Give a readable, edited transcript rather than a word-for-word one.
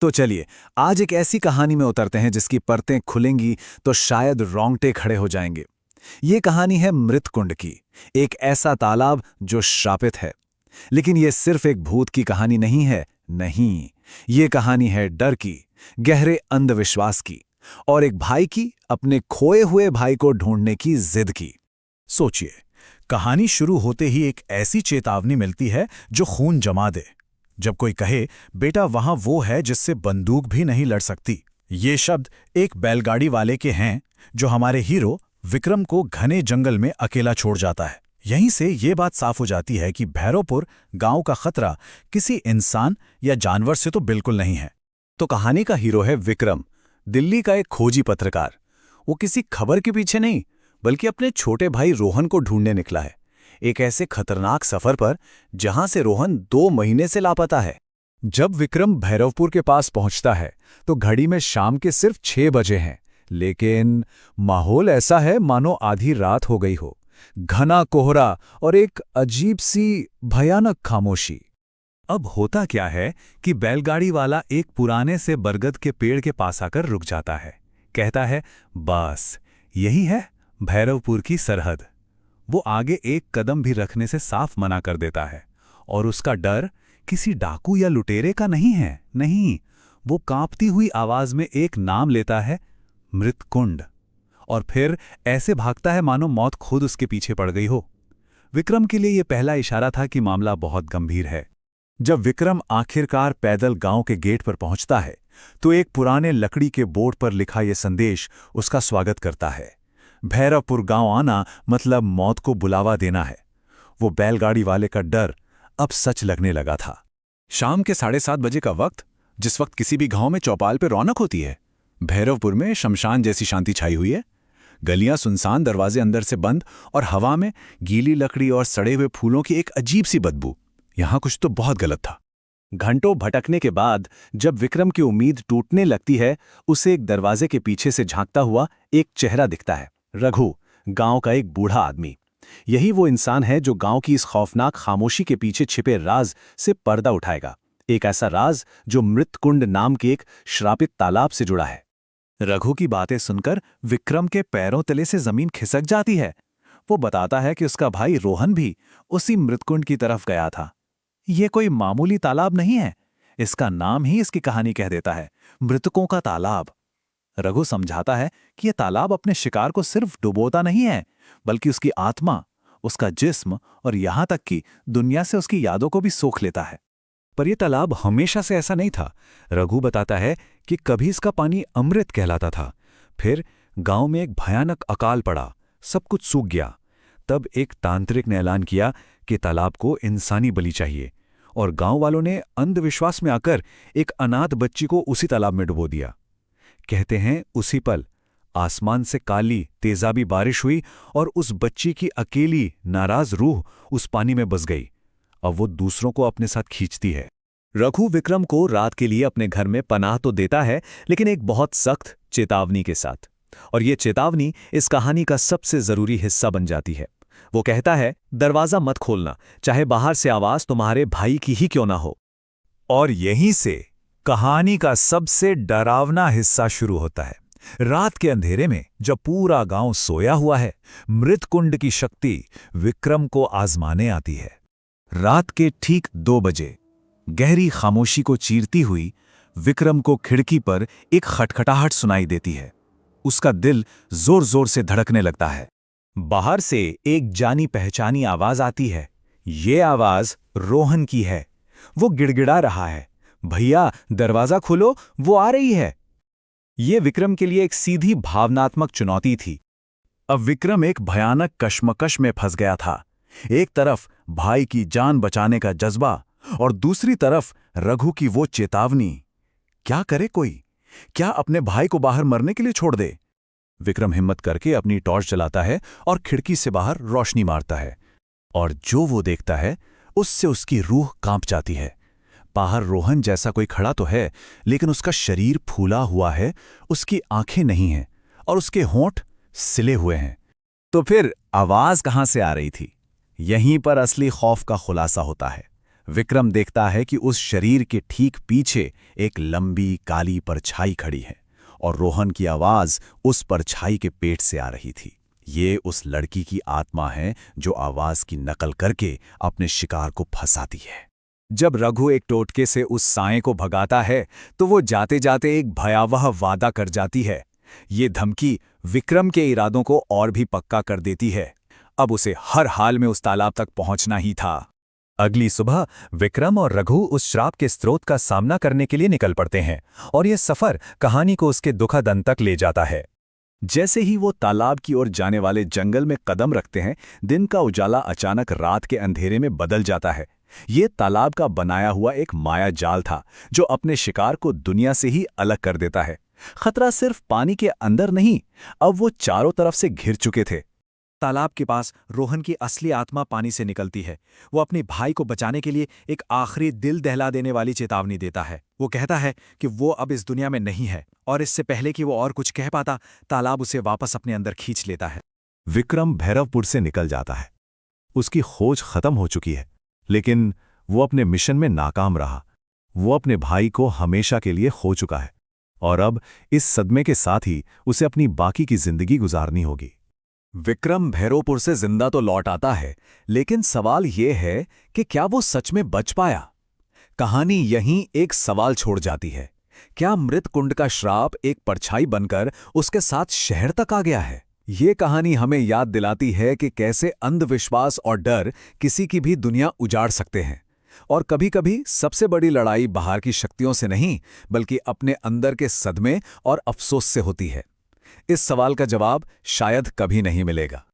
तो चलिए, आज एक ऐसी कहानी में उतरते हैं जिसकी परतें खुलेंगी तो शायद रोंगटे खड़े हो जाएंगे। ये कहानी है मृतकुंड की, एक ऐसा तालाब जो श्रापित है। लेकिन ये सिर्फ एक भूत की कहानी नहीं है, नहीं। ये कहानी है डर की, गहरे अंधविश्वास की, और एक भाई की अपने खोए हुए भाई को ढूंढने की जिद की। सोचिए, कहानी शुरू होते ही एक ऐसी चेतावनी मिलती है जो खून जमा दे। जब कोई कहे, बेटा वहां वो है जिससे बंदूक भी नहीं लड़ सकती। ये शब्द एक बैलगाड़ी वाले के हैं जो हमारे हीरो विक्रम को घने जंगल में अकेला छोड़ जाता है। यहीं से ये बात साफ हो जाती है कि भैरवपुर गांव का खतरा किसी इंसान या जानवर से तो बिल्कुल नहीं है। तो कहानी का हीरो है विक्रम, दिल्ली का एक खोजी पत्रकार। वो किसी खबर के पीछे नहीं, बल्कि अपने छोटे भाई रोहन को ढूंढने निकला है, एक ऐसे खतरनाक सफर पर जहां से रोहन 2 महीने से लापता है। जब विक्रम भैरवपुर के पास पहुंचता है तो घड़ी में शाम के सिर्फ 6 बजे हैं, लेकिन माहौल ऐसा है मानो आधी रात हो गई हो। घना कोहरा और एक अजीब सी भयानक खामोशी। अब होता क्या है कि बैलगाड़ी वाला एक पुराने से बरगद के पेड़ के पास आकर रुक जाता है। कहता है, बस यही है भैरवपुर की सरहद। वो आगे एक कदम भी रखने से साफ मना कर देता है। और उसका डर किसी डाकू या लुटेरे का नहीं है, नहीं। वो कांपती हुई आवाज में एक नाम लेता है, मृतकुंड। और फिर ऐसे भागता है मानो मौत खुद उसके पीछे पड़ गई हो। विक्रम के लिए यह पहला इशारा था कि मामला बहुत गंभीर है। जब विक्रम आखिरकार पैदल गांव के गेट पर पहुंचता है तो एक पुराने लकड़ी के बोर्ड पर लिखा यह संदेश उसका स्वागत करता है, भैरवपुर गांव आना मतलब मौत को बुलावा देना है। वो बैलगाड़ी वाले का डर अब सच लगने लगा था। शाम के 7:30 बजे का वक्त, जिस वक्त किसी भी गांव में चौपाल पर रौनक होती है, भैरवपुर में शमशान जैसी शांति छाई हुई है। गलियां सुनसान, दरवाजे अंदर से बंद, और हवा में गीली लकड़ी और सड़े हुए फूलों की एक अजीब सी बदबू। यहां कुछ तो बहुत गलत था। घंटों भटकने के बाद जब विक्रम की उम्मीद टूटने लगती है, उसे एक दरवाजे के पीछे से झांकता हुआ एक चेहरा दिखता है। रघु, गांव का एक बूढ़ा आदमी। यही वो इंसान है जो गांव की इस खौफनाक खामोशी के पीछे छिपे राज से पर्दा उठाएगा। एक ऐसा राज जो मृतकुंड नाम के एक श्रापित तालाब से जुड़ा है। रघु की बातें सुनकर विक्रम के पैरों तले से जमीन खिसक जाती है। वो बताता है कि उसका भाई रोहन भी उसी मृतकुंड की तरफ गया था। ये कोई मामूली तालाब नहीं है, इसका नाम ही इसकी कहानी कह देता है, मृतकों का तालाब। रघु समझाता है कि यह तालाब अपने शिकार को सिर्फ डुबोता नहीं है, बल्कि उसकी आत्मा, उसका जिस्म और यहां तक कि दुनिया से उसकी यादों को भी सोख लेता है। पर यह तालाब हमेशा से ऐसा नहीं था। रघु बताता है कि कभी इसका पानी अमृत कहलाता था। फिर गांव में एक भयानक अकाल पड़ा, सब कुछ सूख गया। तब एक तांत्रिक ने ऐलान किया कि तालाब को इंसानी बलि चाहिए, और गांव वालों ने अंधविश्वास में आकर एक अनाथ बच्ची को उसी तालाब में डुबो दिया। कहते हैं उसी पल आसमान से काली तेजाबी बारिश हुई और उस बच्ची की अकेली नाराज रूह उस पानी में बस गई। अब वो दूसरों को अपने साथ खींचती है। रघु विक्रम को रात के लिए अपने घर में पनाह तो देता है, लेकिन एक बहुत सख्त चेतावनी के साथ। और ये चेतावनी इस कहानी का सबसे जरूरी हिस्सा बन जाती है। वो कहता है, दरवाजा मत खोलना, चाहे बाहर से आवाज तुम्हारे भाई की ही क्यों ना हो। और यहीं से कहानी का सबसे डरावना हिस्सा शुरू होता है। रात के अंधेरे में जब पूरा गांव सोया हुआ है, मृतकुंड की शक्ति विक्रम को आजमाने आती है। रात के ठीक 2 बजे गहरी खामोशी को चीरती हुई विक्रम को खिड़की पर एक खटखटाहट सुनाई देती है। उसका दिल जोर जोर से धड़कने लगता है। बाहर से एक जानी पहचानी आवाज आती है। ये आवाज रोहन की है। वो गिड़गिड़ा रहा है, भैया दरवाजा खोलो, वो आ रही है। ये विक्रम के लिए एक सीधी भावनात्मक चुनौती थी। अब विक्रम एक भयानक कश्मकश में फंस गया था। एक तरफ भाई की जान बचाने का जज्बा और दूसरी तरफ रघु की वो चेतावनी। क्या करे कोई? क्या अपने भाई को बाहर मरने के लिए छोड़ दे? विक्रम हिम्मत करके अपनी टॉर्च जलाता है और खिड़की से बाहर रोशनी मारता है। और जो वो देखता है उससे उसकी रूह कांप जाती है। बाहर रोहन जैसा कोई खड़ा तो है, लेकिन उसका शरीर फूला हुआ है, उसकी आंखें नहीं हैं और उसके होंठ सिले हुए हैं। तो फिर आवाज कहां से आ रही थी? यहीं पर असली खौफ का खुलासा होता है। विक्रम देखता है कि उस शरीर के ठीक पीछे एक लंबी काली परछाई खड़ी है और रोहन की आवाज उस परछाई के पेट से आ रही थी। ये उस लड़की की आत्मा है जो आवाज की नकल करके अपने शिकार को फंसाती है। जब रघु एक टोटके से उस साए को भगाता है तो वो जाते जाते एक भयावह वादा कर जाती है। ये धमकी विक्रम के इरादों को और भी पक्का कर देती है। अब उसे हर हाल में उस तालाब तक पहुंचना ही था। अगली सुबह विक्रम और रघु उस श्राप के स्रोत का सामना करने के लिए निकल पड़ते हैं और यह सफर कहानी को उसके दुखद अंत तक ले जाता है। जैसे ही वो तालाब की ओर जाने वाले जंगल में कदम रखते हैं, दिन का उजाला अचानक रात के अंधेरे में बदल जाता है। ये तालाब का बनाया हुआ एक माया जाल था जो अपने शिकार को दुनिया से ही अलग कर देता है। खतरा सिर्फ पानी के अंदर नहीं, अब वो चारों तरफ से घिर चुके थे। तालाब के पास रोहन की असली आत्मा पानी से निकलती है। वो अपने भाई को बचाने के लिए एक आखिरी दिल दहला देने वाली चेतावनी देता है। वो कहता है कि वो अब इस दुनिया में नहीं है और इससे पहले कि वो और कुछ कह पाता, तालाब उसे वापस अपने अंदर खींच लेता है। विक्रम भैरवपुर से निकल जाता है। उसकी खोज खत्म हो चुकी है, लेकिन वो अपने मिशन में नाकाम रहा। वो अपने भाई को हमेशा के लिए खो चुका है और अब इस सदमे के साथ ही उसे अपनी बाकी की जिंदगी गुजारनी होगी। विक्रम भैरवपुर से जिंदा तो लौट आता है, लेकिन सवाल ये है कि क्या वो सच में बच पाया? कहानी यहीं एक सवाल छोड़ जाती है। क्या मृत कुंड का श्राप एक परछाई बनकर उसके साथ शहर तक आ गया है? ये कहानी हमें याद दिलाती है कि कैसे अंधविश्वास और डर किसी की भी दुनिया उजाड़ सकते हैं। और कभी-कभी सबसे बड़ी लड़ाई बाहर की शक्तियों से नहीं, बल्कि अपने अंदर के सदमे और अफसोस से होती है। इस सवाल का जवाब शायद कभी नहीं मिलेगा।